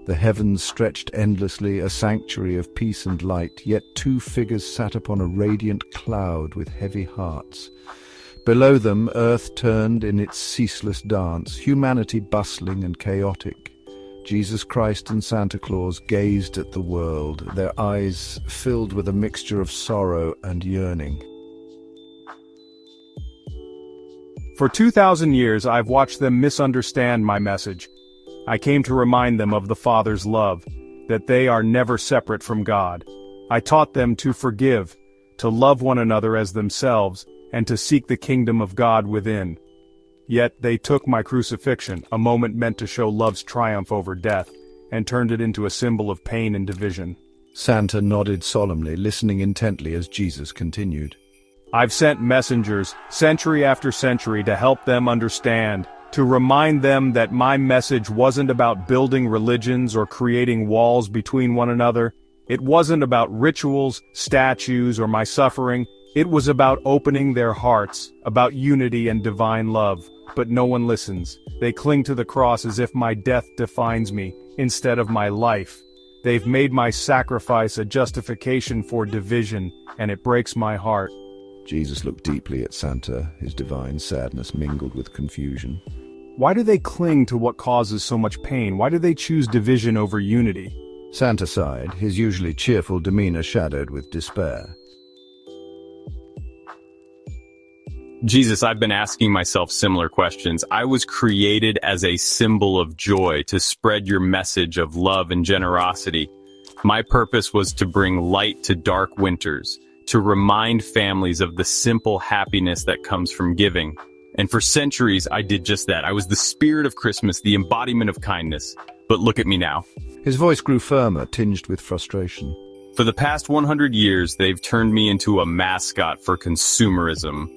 The heavens stretched endlessly, a sanctuary of peace and light, yet two figures sat upon a radiant cloud with heavy hearts. Below them, earth turned in its ceaseless dance, humanity bustling and chaotic. Jesus Christ and Santa Claus gazed at the world, their eyes filled with a mixture of sorrow and yearning. For 2,000 years I've watched them misunderstand my message. I came to remind them of the Father's love, that they are never separate from God. I taught them to forgive, to love one another as themselves, and to seek the kingdom of God within. Yet they took my crucifixion, a moment meant to show love's triumph over death, and turned it into a symbol of pain and division. Santa nodded solemnly, listening intently as Jesus continued. I've sent messengers, century after century, to help them understand, to remind them that my message wasn't about building religions or creating walls between one another. It wasn't about rituals, statues, or my suffering. It was about opening their hearts, about unity and divine love. But no one listens. They cling to the cross as if my death defines me, instead of my life. They've made my sacrifice a justification for division, and it breaks my heart. Jesus looked deeply at Santa, his divine sadness mingled with confusion. Why do they cling to what causes so much pain? Why do they choose division over unity? Santa sighed, his usually cheerful demeanor shadowed with despair. Jesus, I've been asking myself similar questions. I was created as a symbol of joy, to spread your message of love and generosity. My purpose was to bring light to dark winters, to remind families of the simple happiness that comes from giving. And for centuries, I did just that. I was the spirit of Christmas, the embodiment of kindness. But look at me now. His voice grew firmer, tinged with frustration. For the past 100 years, they've turned me into a mascot for consumerism.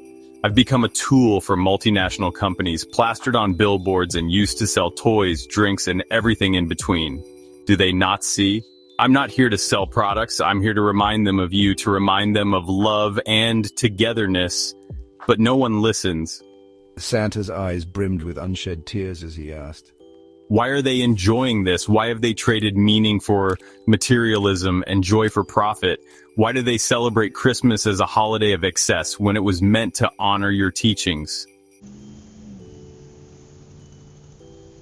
I've become a tool for multinational companies, plastered on billboards and used to sell toys, drinks, and everything in between. Do they not see? I'm not here to sell products. I'm here to remind them of you, to remind them of love and togetherness. But no one listens. Santa's eyes brimmed with unshed tears as he asked, Why are they enjoying this? Why have they traded meaning for materialism and joy for profit? Why do they celebrate Christmas as a holiday of excess when it was meant to honor your teachings?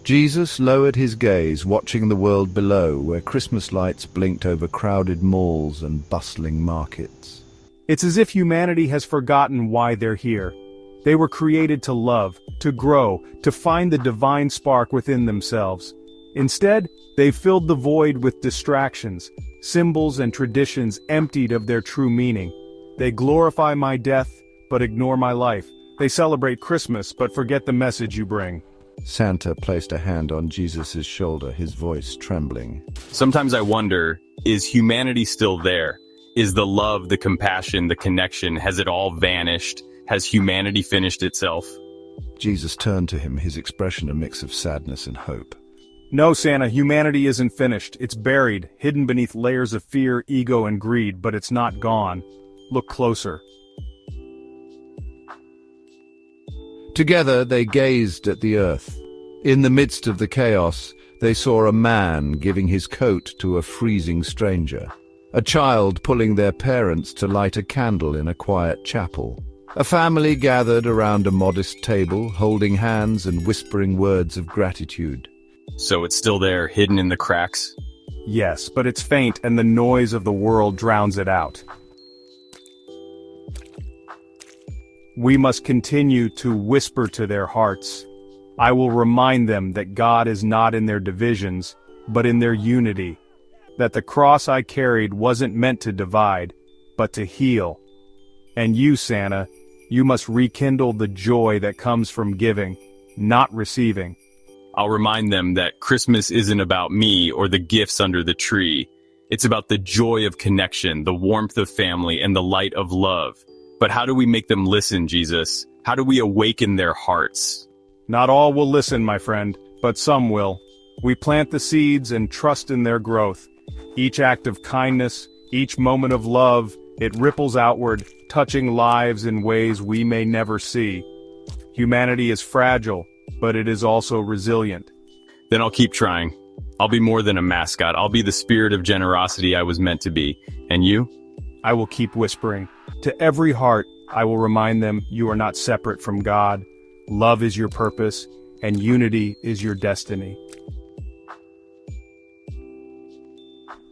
Jesus lowered his gaze, watching the world below, where Christmas lights blinked over crowded malls and bustling markets. It's as if humanity has forgotten why they're here. They were created to love, to grow, to find the divine spark within themselves. Instead, they've filled the void with distractions, symbols and traditions emptied of their true meaning. They glorify my death, but ignore my life. They celebrate Christmas, but forget the message you bring. Santa placed a hand on Jesus' shoulder, his voice trembling. Sometimes I wonder, is humanity still there? Is the love, the compassion, the connection, has it all vanished? Has humanity finished itself? Jesus turned to him, his expression a mix of sadness and hope. No, Santa, humanity isn't finished. It's buried, hidden beneath layers of fear, ego, and greed, but it's not gone. Look closer. Together they gazed at the earth. In the midst of the chaos, they saw a man giving his coat to a freezing stranger, a child pulling their parents to light a candle in a quiet chapel, a family gathered around a modest table, holding hands and whispering words of gratitude. So it's still there, hidden in the cracks? Yes, but it's faint and the noise of the world drowns it out. We must continue to whisper to their hearts. I will remind them that God is not in their divisions, but in their unity. That the cross I carried wasn't meant to divide, but to heal. And you, Santa, you must rekindle the joy that comes from giving, not receiving. I'll remind them that Christmas isn't about me or the gifts under the tree. It's about the joy of connection, the warmth of family, and the light of love. But how do we make them listen, Jesus? How do we awaken their hearts? Not all will listen, my friend, but some will. We plant the seeds and trust in their growth. Each act of kindness, each moment of love, it ripples outward, touching lives in ways we may never see. Humanity is fragile, but it is also resilient. Then I'll keep trying. I'll be more than a mascot. I'll be the spirit of generosity I was meant to be. And you? I will keep whispering. To every heart, I will remind them you are not separate from God. Love is your purpose, and unity is your destiny.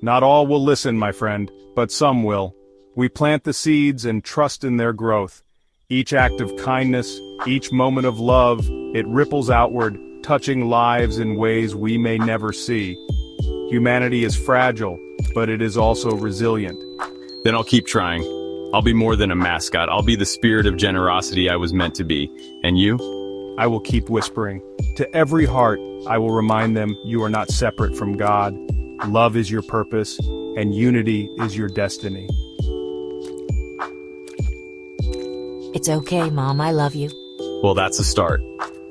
Not all will listen, my friend, but some will. We plant the seeds and trust in their growth. Each act of kindness, each moment of love, it ripples outward, touching lives in ways we may never see. Humanity is fragile, but it is also resilient. Then I'll keep trying. I'll be more than a mascot. I'll be the spirit of generosity I was meant to be. And you? I will keep whispering. To every heart, I will remind them you are not separate from God. Love is your purpose, and unity is your destiny. It's okay, Mom, I love you. Well, that's a start.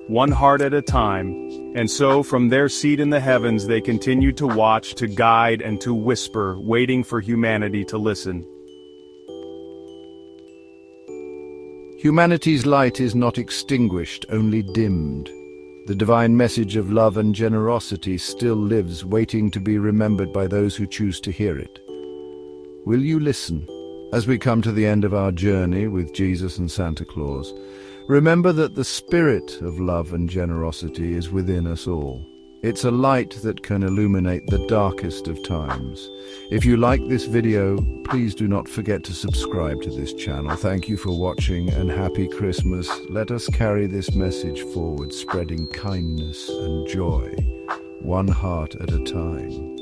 One heart at a time. And so, from their seat in the heavens, they continue to watch, to guide, and to whisper, waiting for humanity to listen. Humanity's light is not extinguished, only dimmed. The divine message of love and generosity still lives, waiting to be remembered by those who choose to hear it. Will you listen? As we come to the end of our journey with Jesus and Santa Claus, remember that the spirit of love and generosity is within us all. It's a light that can illuminate the darkest of times. If you like this video, please do not forget to subscribe to this channel. Thank you for watching, and Happy Christmas. Let us carry this message forward, spreading kindness and joy, one heart at a time.